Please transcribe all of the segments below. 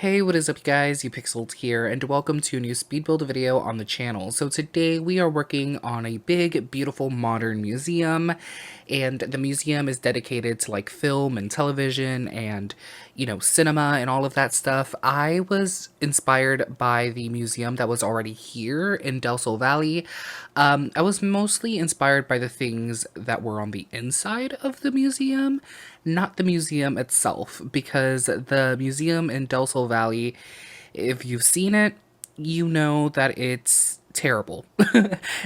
Hey, what is up, guys? You Pixeled here, and welcome to a new speed build video on the channel. So today we are working on a big, beautiful, modern museum, and the museum is dedicated to like film and television and, cinema and all of that stuff. I was inspired by the museum that was already here in Del Sol Valley. I was mostly inspired by the things that were on the inside of the museum, not the museum itself, because the museum in Del Sol Valley, if you've seen it, you know that it's terrible.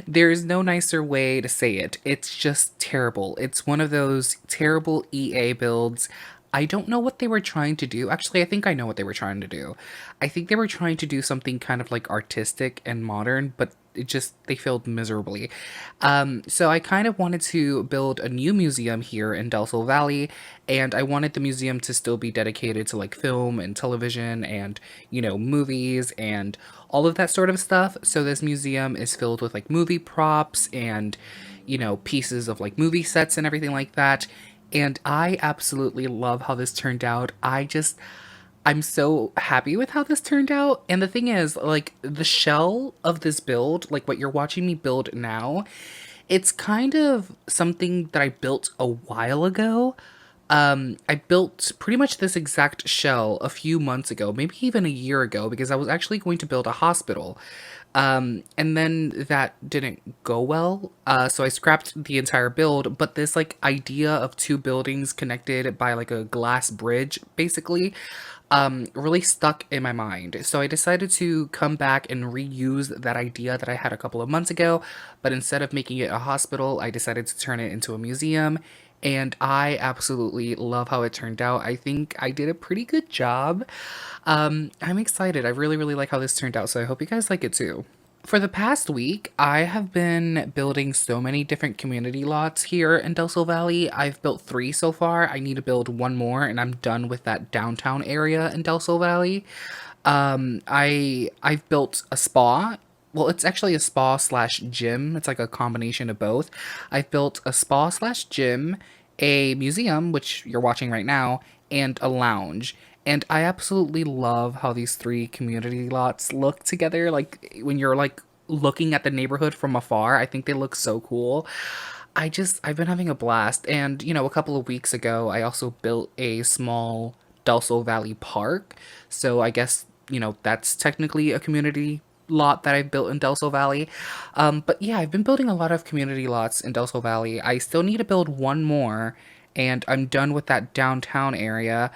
There's no nicer way to say it. It's just terrible. It's one of those terrible EA builds. I don't know what they were trying to do. Actually, I think I know what they were trying to do. I think they were trying to do something kind of like artistic and modern, but they failed miserably. So I kind of wanted to build a new museum here in Del Sol Valley, and I wanted the museum to still be dedicated to like film and television and, movies and all of that sort of stuff. So this museum is filled with like movie props and, pieces of like movie sets and everything like that. And I absolutely love how this turned out. I'm so happy with how this turned out. And the thing is, like, the shell of this build, like what you're watching me build now, it's kind of something that I built a while ago. I built pretty much this exact shell a few months ago, maybe even a year ago, because I was actually going to build a hospital. And then that didn't go well, so I scrapped the entire build, but this, like, idea of two buildings connected by, like, a glass bridge, basically, really stuck in my mind. So I decided to come back and reuse that idea that I had a couple of months ago, but instead of making it a hospital, I decided to turn it into a museum, and I absolutely love how it turned out. I think I did a pretty good job. I'm excited. I really, really like how this turned out, so I hope you guys like it too. For the past week, I have been building so many different community lots here in Del Sol Valley. I've built 3 so far. I need to build 1 more, and I'm done with that downtown area in Del Sol Valley. I've built a spa. Well, it's actually a spa slash gym. It's like a combination of both. I've built a spa slash gym, a museum, which you're watching right now, and a lounge. And I absolutely love how these 3 community lots look together. Like when you're like looking at the neighborhood from afar, I think they look so cool. I've been having a blast. And, a couple of weeks ago, I also built a small Del Sol Valley Park. So I guess, that's technically a community lot that I built in Del Sol Valley. But yeah, I've been building a lot of community lots in Del Sol Valley. I still need to build 1 more, and I'm done with that downtown area.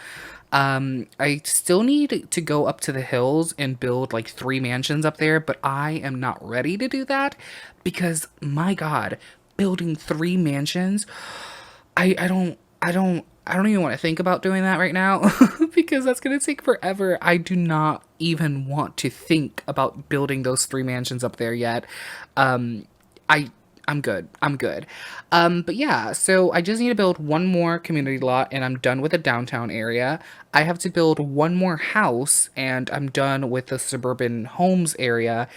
I still need to go up to the hills and build like 3 mansions up there, but I am not ready to do that because my God, building 3 mansions, I don't even want to think about doing that right now because that's going to take forever. I do not even want to think about building those 3 mansions up there yet. Um, I I'm good. I'm good. But yeah, so I just need to build 1 more community lot and I'm done with the downtown area. I have to build 1 more house and I'm done with the suburban homes area.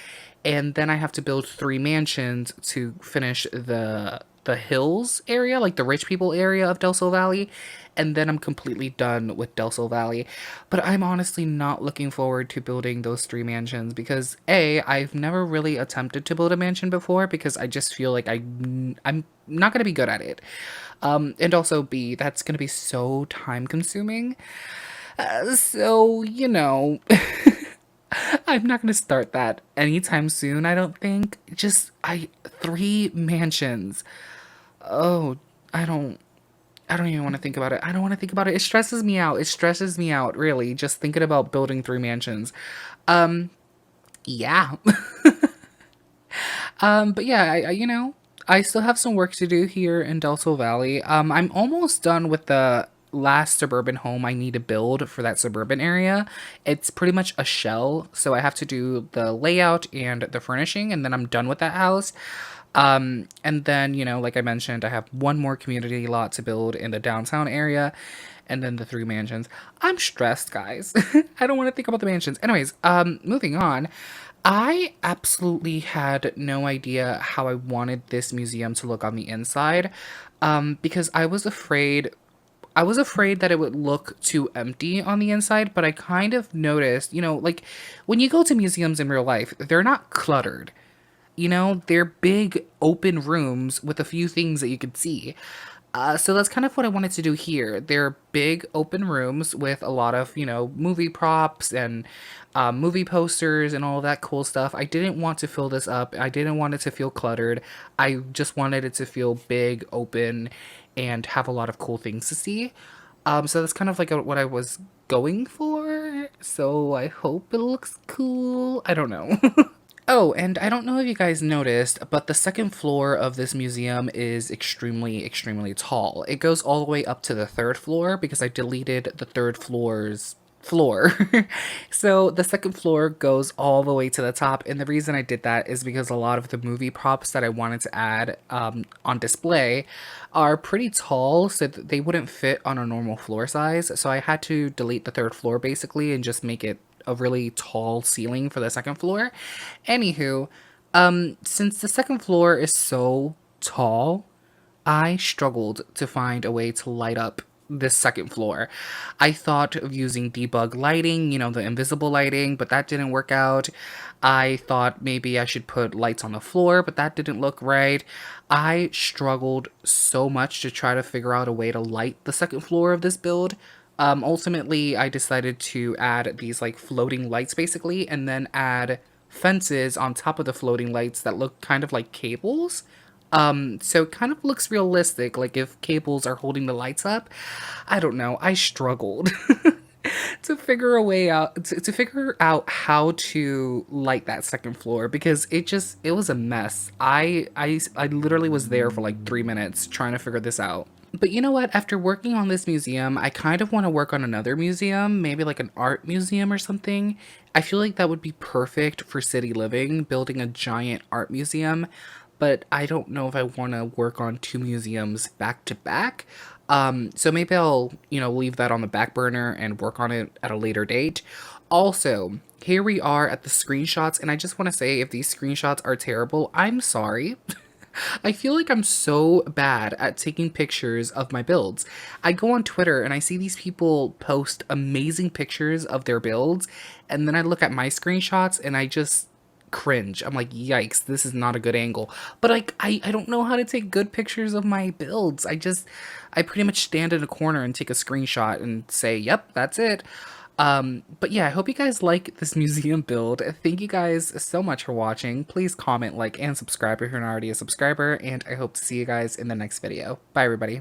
And then I have to build 3 mansions to finish the hills area, like the rich people area of Del Sol Valley, and then I'm completely done with Del Sol Valley. But I'm honestly not looking forward to building those 3 mansions because A, I've never really attempted to build a mansion before because I just feel like I'm not gonna be good at it. And also B, that's gonna be so time consuming. So, I'm not gonna start that anytime soon, I don't think. 3 mansions. Oh, I don't I don't even want to think about it. I don't want to think about it. It stresses me out. It stresses me out, really, just thinking about building 3 mansions. Um, yeah. But yeah, I still have some work to do here in Del Sol Valley. I'm almost done with the last suburban home I need to build for that suburban area. It's pretty much a shell, so I have to do the layout and the furnishing, and then I'm done with that house. And then, like I mentioned, I have 1 more community lot to build in the downtown area, and then the 3 mansions. I'm stressed, guys. I don't want to think about the mansions. Anyways, moving on. I absolutely had no idea how I wanted this museum to look on the inside, because I was afraid I was afraid that it would look too empty on the inside, but I kind of noticed, like when you go to museums in real life, they're not cluttered. They're big open rooms with a few things that you could see. So that's kind of what I wanted to do here. They're big open rooms with a lot of, movie props and movie posters and all of that cool stuff. I didn't want to fill this up. I didn't want it to feel cluttered. I just wanted it to feel big, open, and have a lot of cool things to see. So that's kind of like what I was going for. So I hope it looks cool. I don't know. Oh, and I don't know if you guys noticed, but the second floor of this museum is extremely, extremely tall. It goes all the way up to the third floor because I deleted the third floor's floor. So the second floor goes all the way to the top, and the reason I did that is because a lot of the movie props that I wanted to add on display are pretty tall, so that they wouldn't fit on a normal floor size. So I had to delete the third floor basically and just make it a really tall ceiling for the second floor. Anywho, since the second floor is so tall, I struggled to find a way to light up this second floor. I thought of using debug lighting, the invisible lighting, but that didn't work out. I thought maybe I should put lights on the floor, but that didn't look right. I struggled so much to try to figure out a way to light the second floor of this build. Ultimately, I decided to add these like floating lights basically, and then add fences on top of the floating lights that look kind of like cables. So it kind of looks realistic, like if cables are holding the lights up. I don't know, I struggled to figure a way out to figure out how to light that second floor because it was a mess. I literally was there for like 3 minutes trying to figure this out. But you know what? After working on this museum, I kind of want to work on another museum, maybe like an art museum or something. I feel like that would be perfect for city living, building a giant art museum. But I don't know if I want to work on two museums back to back. So maybe I'll, leave that on the back burner and work on it at a later date. Also, here we are at the screenshots, and I just want to say if these screenshots are terrible, I'm sorry. I feel like I'm so bad at taking pictures of my builds. I go on Twitter and I see these people post amazing pictures of their builds, and then I look at my screenshots and I just cringe. I'm like, yikes, this is not a good angle. But like, I don't know how to take good pictures of my builds. I pretty much stand in a corner and take a screenshot and say, yep, that's it. But yeah, I hope you guys like this museum build. Thank you guys so much for watching. Please comment, like, and subscribe if you're not already a subscriber, and I hope to see you guys in the next video. Bye, everybody.